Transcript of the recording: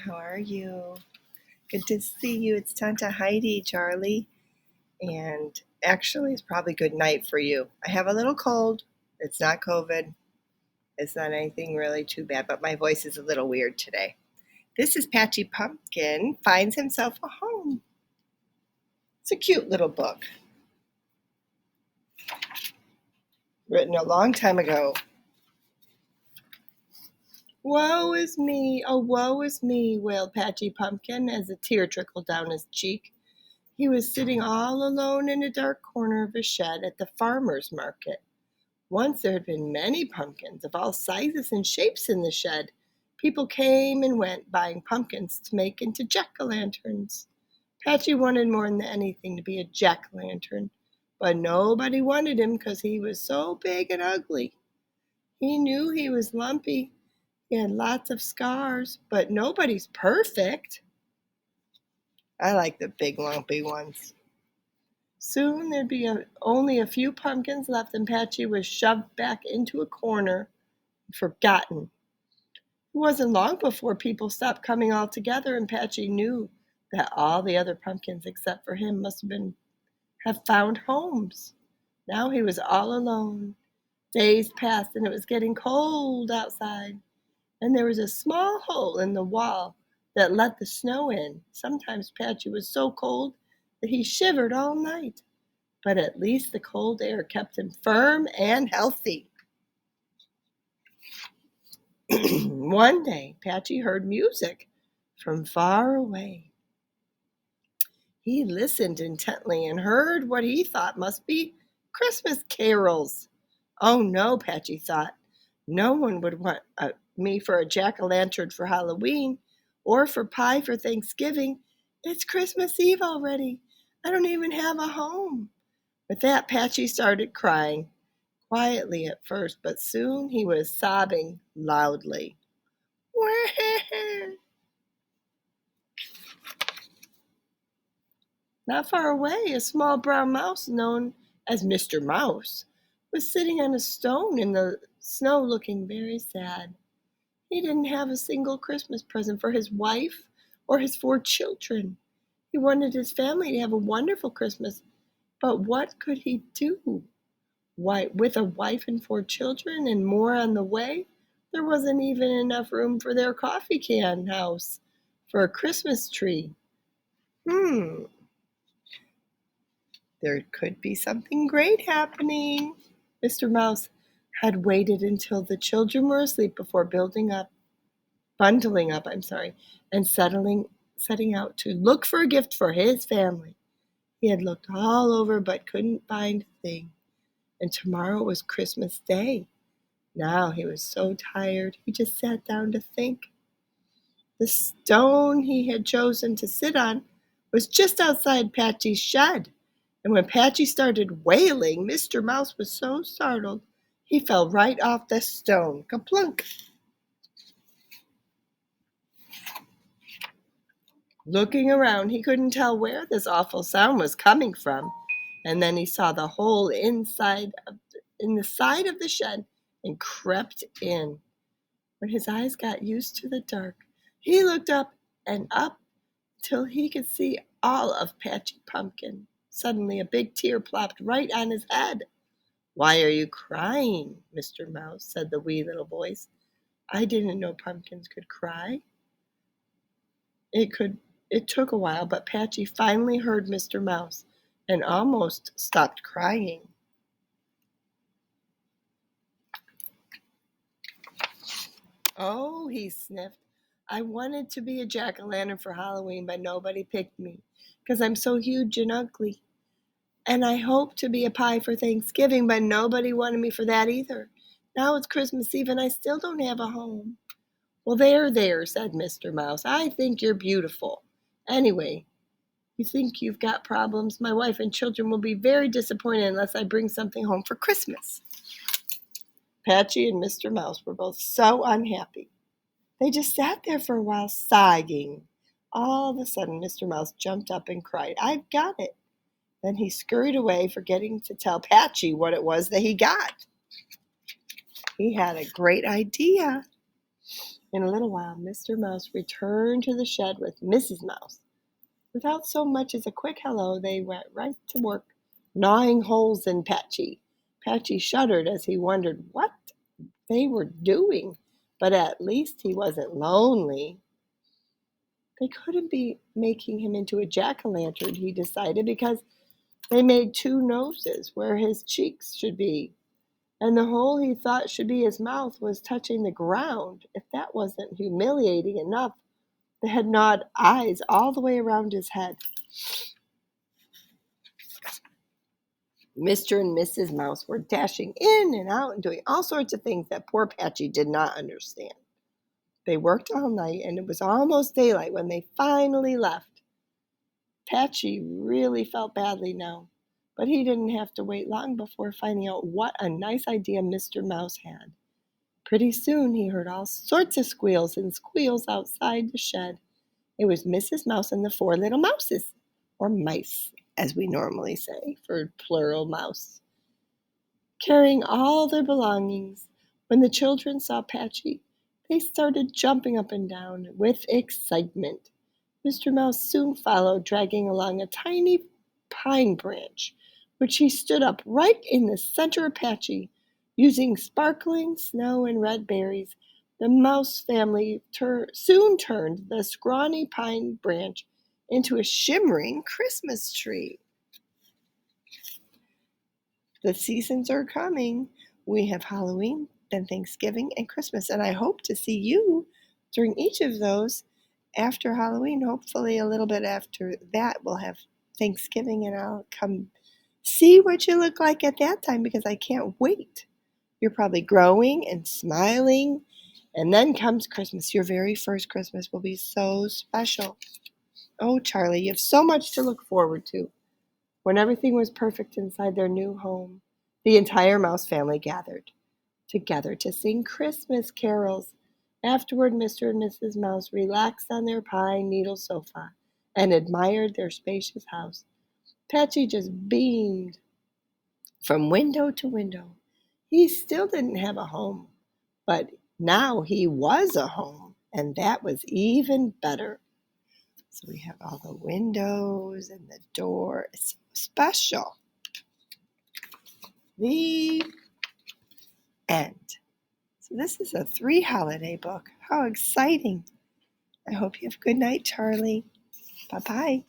How are you? Good to see you. It's Tanta Heidi, Charlie. And actually, it's probably good night for you. I have a little cold. It's not COVID. It's not anything really too bad, but my voice is a little weird today. This is Patchy Pumpkin Finds Himself a Home. It's a cute little book. Written a long time ago. Woe is me, oh woe is me, wailed Patchy Pumpkin as a tear trickled down his cheek. He was sitting all alone in a dark corner of a shed at the farmer's market. Once there had been many pumpkins of all sizes and shapes in the shed. People came and went buying pumpkins to make into jack-o'-lanterns. Patchy wanted more than anything to be a jack-o'-lantern, but nobody wanted him because he was so big and ugly. He knew he was lumpy. He had lots of scars, but nobody's perfect. I like the big lumpy ones. Soon there'd be only a few pumpkins left, and Patchy was shoved back into a corner and forgotten. It wasn't long before people stopped coming all together, and Patchy knew that all the other pumpkins except for him must have found homes. Now he was all alone. Days passed, and it was getting cold outside, and there was a small hole in the wall that let the snow in. Sometimes Patchy was so cold that he shivered all night, but at least the cold air kept him firm and healthy. One day, Patchy heard music from far away. He listened intently and heard what he thought must be Christmas carols. Oh no, Patchy thought. No one would want me for a jack-o'-lantern for Halloween or for pie for Thanksgiving. It's Christmas Eve already. I don't even have a home. With that, Patchy started crying, quietly at first, but soon he was sobbing loudly. Not far away, a small brown mouse known as Mr. Mouse was sitting on a stone in the snow looking very sad. He didn't have a single Christmas present for his wife or his 4 children. He wanted his family to have a wonderful Christmas, but what could he do? Why, with a wife and 4 children and more on the way, there wasn't even enough room for their coffee can house for a Christmas tree. There could be something great happening. Mr. Mouse had waited until the children were asleep before bundling up, and setting out to look for a gift for his family. He had looked all over but couldn't find a thing, and tomorrow was Christmas Day. Now he was so tired, he just sat down to think. The stone he had chosen to sit on was just outside Patchy's shed. And when Patchy started wailing, Mr. Mouse was so startled, he fell right off the stone. Kaplunk! Looking around, he couldn't tell where this awful sound was coming from. And then he saw the hole in the side of the shed and crept in. When his eyes got used to the dark, he looked up and up till he could see all of Patchy Pumpkin. Suddenly, a big tear plopped right on his head. "Why are you crying, Mr. Mouse?" said the wee little voice. "I didn't know pumpkins could cry." It took a while, but Patchy finally heard Mr. Mouse and almost stopped crying. "Oh," he sniffed, "I wanted to be a jack-o'-lantern for Halloween, but nobody picked me because I'm so huge and ugly. And I hoped to be a pie for Thanksgiving, but nobody wanted me for that either. Now it's Christmas Eve and I still don't have a home." "Well, there," said Mr. Mouse. "I think you're beautiful. Anyway, you think you've got problems? My wife and children will be very disappointed unless I bring something home for Christmas." Patchy and Mr. Mouse were both so unhappy. They just sat there for a while, sighing. All of a sudden, Mr. Mouse jumped up and cried, "I've got it." Then he scurried away, forgetting to tell Patchy what it was that he got. He had a great idea. In a little while, Mr. Mouse returned to the shed with Mrs. Mouse. Without so much as a quick hello, they went right to work, gnawing holes in Patchy. Patchy shuddered as he wondered what they were doing, but at least he wasn't lonely. They couldn't be making him into a jack-o'-lantern, he decided, because they made two noses where his cheeks should be, and the hole he thought should be his mouth was touching the ground. If that wasn't humiliating enough, they had gnawed eyes all the way around his head. Mr. and Mrs. Mouse were dashing in and out and doing all sorts of things that poor Patchy did not understand. They worked all night, and it was almost daylight when they finally left. Patchy really felt badly now, but he didn't have to wait long before finding out what a nice idea Mr. Mouse had. Pretty soon he heard all sorts of squeals and squeals outside the shed. It was Mrs. Mouse and the four little mouses, or mice, as we normally say, for plural mouse, carrying all their belongings. When the children saw Patchy, they started jumping up and down with excitement. Mr. Mouse soon followed, dragging along a tiny pine branch, which he stood up right in the center of Patchy. Using sparkling snow and red berries, the mouse family soon turned the scrawny pine branch into a shimmering Christmas tree. The seasons are coming. We have Halloween, then Thanksgiving, and Christmas, and I hope to see you during each of those. After Halloween, hopefully a little bit after that, we'll have Thanksgiving, and I'll come see what you look like at that time because I can't wait. You're probably growing and smiling, and then comes Christmas. Your very first Christmas will be so special. Oh, Charlie, you have so much to look forward to. When everything was perfect inside their new home, the entire mouse family gathered together to sing Christmas carols. Afterward, Mr. and Mrs. Mouse relaxed on their pine needle sofa and admired their spacious house. Patchy just beamed from window to window. He still didn't have a home, but now he was a home, and that was even better. So we have all the windows and the door. It's so special. The end. So this is a 3 holiday book. How exciting. I hope you have a good night, Charlie. Bye-bye.